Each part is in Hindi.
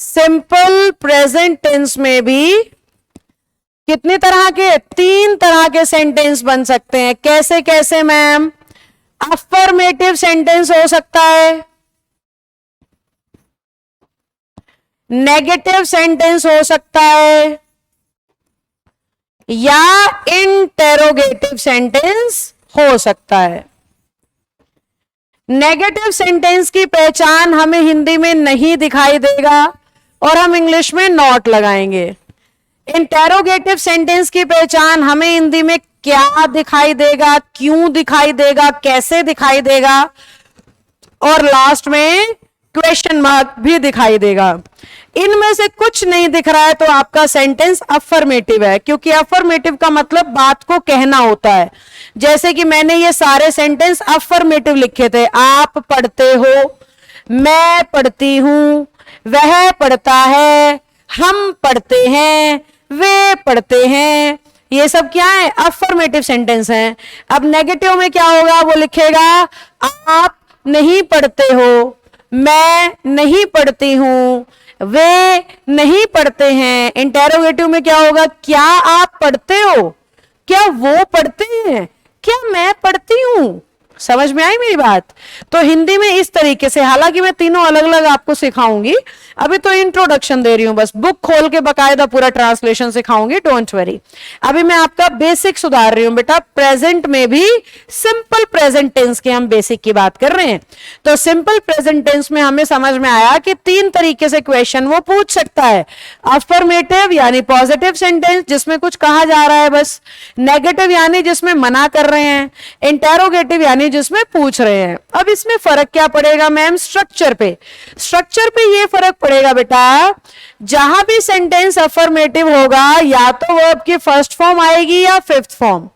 सिंपल प्रेजेंट टेंस में भी कितनी तरह के, 3 तरह के सेंटेंस बन सकते हैं। कैसे कैसे मैम? अफर्मेटिव सेंटेंस हो सकता है, नेगेटिव सेंटेंस हो सकता है, या इंटेरोगेटिव सेंटेंस हो सकता है। नेगेटिव सेंटेंस की पहचान हमें हिंदी में नहीं दिखाई देगा और हम इंग्लिश में नॉट लगाएंगे। इंटेरोगेटिव सेंटेंस की पहचान हमें हिंदी में क्या दिखाई देगा, क्यों दिखाई देगा, कैसे दिखाई देगा, और लास्ट में क्वेश्चन मार्क भी दिखाई देगा। इनमें से कुछ नहीं दिख रहा है तो आपका सेंटेंस अफर्मेटिव है, क्योंकि अफर्मेटिव का मतलब बात को कहना होता है। जैसे कि मैंने ये सारे सेंटेंस अफर्मेटिव लिखे थे। आप पढ़ते हो, मैं पढ़ती हूं, वह पढ़ता है, हम पढ़ते हैं, वे पढ़ते हैं। ये सब क्या है? अफर्मेटिव सेंटेंस हैं। अब नेगेटिव में क्या होगा? वो लिखेगा आप नहीं पढ़ते हो, मैं नहीं पढ़ती हूं, वे नहीं पढ़ते हैं। इंटेरोगेटिव में क्या होगा? क्या आप पढ़ते हो, क्या वो पढ़ते हैं, क्या मैं पढ़ती हूं। समझ में आई मेरी बात? तो हिंदी में इस तरीके से, हालांकि मैं तीनों अलग अलग आपको सिखाऊंगी, अभी तो इंट्रोडक्शन दे रही हूं, बस बुक खोल के बकायदा पूरा ट्रांसलेशन सिखाऊंगी, डोंट वरी। अभी मैं आपका बेसिक सुधार रही हूं बेटा। प्रेजेंट में भी सिंपल प्रेजेंट टेंस के हम बेसिक की बात कर रहे हैं। तो सिंपल प्रेजेंट टेंस में हमें समझ में आया कि 3 तरीके से क्वेश्चन वो पूछ सकता है। अफर्मेटिव यानी पॉजिटिव सेंटेंस जिसमें कुछ कहा जा रहा है बस, नेगेटिव यानी जिसमें मना कर रहे हैं, इंटेरोगेटिव यानी जिसमें पूछ रहे हैं। अब इसमें फर्क क्या पड़ेगा मैम? स्ट्रक्चर पे। स्ट्रक्चर पे ये फर्क पड़ेगा बेटा, जहां भी सेंटेंस अफर्मेटिव होगा या तो वर्ब की फर्स्ट फॉर्म आएगी या फिफ्थ फॉर्म।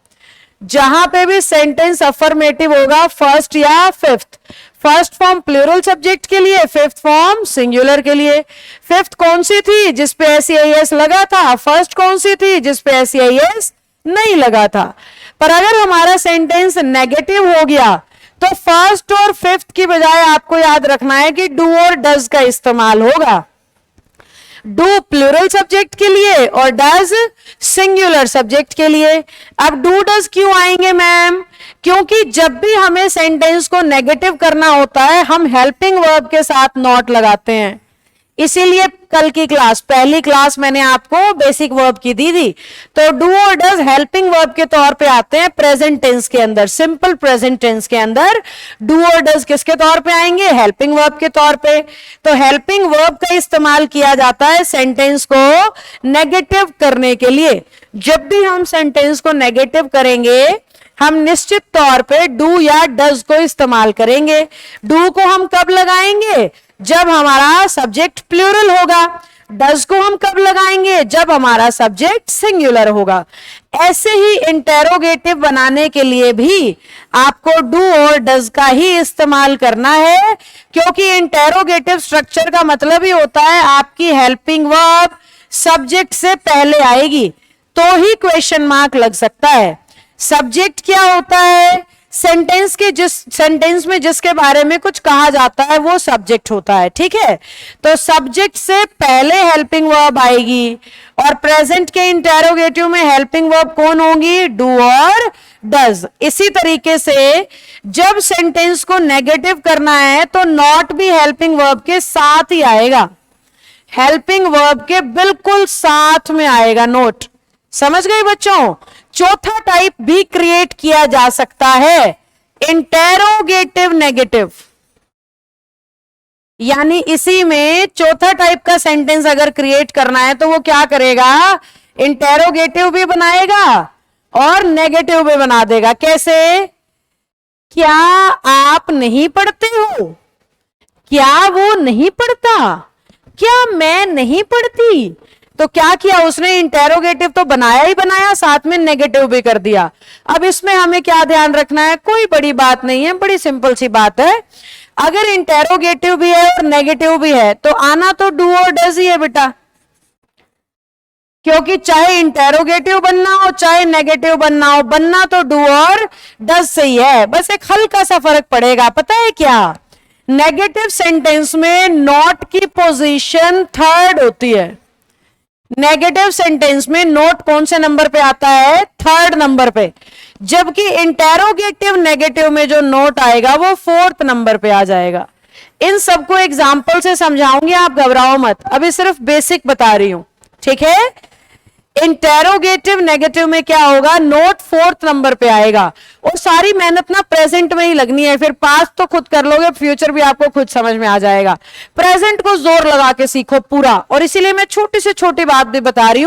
जहां पे भी सेंटेंस अफर्मेटिव होगा, फर्स्ट या fifth. First form plural subject के लिए, फिफ्थ फॉर्म सिंगुलर के लिए। फिफ्थ कौन सी थी? जिसपे एस लगा था। फर्स्ट कौन सी थी? जिसपे एस नहीं लगा था। पर अगर हमारा सेंटेंस नेगेटिव हो गया तो फर्स्ट और फिफ्थ की बजाय आपको याद रखना है कि डू और डज का इस्तेमाल होगा। डू प्लूरल सब्जेक्ट के लिए और डज सिंगुलर सब्जेक्ट के लिए। अब डू डज क्यों आएंगे मैम? क्योंकि जब भी हमें सेंटेंस को नेगेटिव करना होता है हम हेल्पिंग वर्ब के साथ नॉट लगाते हैं। इसीलिए कल की क्लास, पहली क्लास मैंने आपको बेसिक वर्ब की दी थी। तो डू और डज हेल्पिंग वर्ब के तौर पे आते हैं प्रेजेंट टेंस के अंदर। सिंपल प्रेजेंट टेंस के अंदर डू और डज किसके तौर पे आएंगे? हेल्पिंग वर्ब के तौर पे। तो हेल्पिंग वर्ब का इस्तेमाल किया जाता है सेंटेंस को नेगेटिव करने के लिए। जब भी हम सेंटेंस को नेगेटिव करेंगे हम निश्चित तौर पे डू या डज को इस्तेमाल करेंगे। डू को हम कब लगाएंगे? जब हमारा सब्जेक्ट प्लूरल होगा। डज को हम कब लगाएंगे? जब हमारा सब्जेक्ट सिंगुलर होगा। ऐसे ही इंटेरोगेटिव बनाने के लिए भी आपको डू और डज का ही इस्तेमाल करना है, क्योंकि इंटेरोगेटिव स्ट्रक्चर का मतलब ही होता है आपकी हेल्पिंग वर्ब सब्जेक्ट से पहले आएगी तो ही क्वेश्चन मार्क लग सकता है। सब्जेक्ट क्या होता है? सेंटेंस में जिसके बारे में कुछ कहा जाता है वो सब्जेक्ट होता है, ठीक है। तो सब्जेक्ट से पहले हेल्पिंग वर्ब आएगी और प्रेजेंट के इंटेरोगेटिव में हेल्पिंग वर्ब कौन होंगी? डू और डज। इसी तरीके से जब सेंटेंस को नेगेटिव करना है तो नॉट भी हेल्पिंग वर्ब के साथ ही आएगा, हेल्पिंग वर्ब के बिल्कुल साथ में आएगा नोट। समझ गए बच्चों? चौथा टाइप भी क्रिएट किया जा सकता है, इंटेरोगेटिव नेगेटिव। यानी इसी में चौथा टाइप का सेंटेंस अगर क्रिएट करना है तो वो क्या करेगा? इंटेरोगेटिव भी बनाएगा और नेगेटिव भी बना देगा। कैसे? क्या आप नहीं पढ़ते हो? क्या वो नहीं पढ़ता? क्या मैं नहीं पढ़ती? तो क्या किया उसने? इंटेरोगेटिव तो बनाया ही बनाया, साथ में नेगेटिव भी कर दिया। अब इसमें हमें क्या ध्यान रखना है? कोई बड़ी बात नहीं है, बड़ी सिंपल सी बात है। अगर इंटेरोगेटिव भी है और नेगेटिव भी है तो आना तो डू और डज ही है बेटा, क्योंकि चाहे इंटेरोगेटिव बनना हो चाहे नेगेटिव बनना हो, बनना तो डू और डज से ही है। बस एक हल्का सा फर्क पड़ेगा, पता है क्या? नेगेटिव सेंटेंस में नॉट की पोजीशन थर्ड होती है। नेगेटिव सेंटेंस में नोट कौन से नंबर पे आता है? थर्ड नंबर पे। जबकि इंटेरोगेटिव नेगेटिव में जो नोट आएगा वो फोर्थ नंबर पे आ जाएगा। इन सबको एग्जाम्पल से समझाऊंगी, आप घबराओ मत, अभी सिर्फ बेसिक बता रही हूं, ठीक है। इंटेरोगेटिव नेगेटिव में क्या होगा? नोट फोर्थ नंबर पे आएगा। और सारी मेहनत ना प्रेजेंट में ही लगनी है, फिर पास्ट तो खुद कर लोगे, फ्यूचर भी आपको खुद समझ में आ जाएगा। प्रेजेंट को जोर लगा के सीखो पूरा। और इसीलिए मैं छोटी से छोटी बात भी बता रही हूं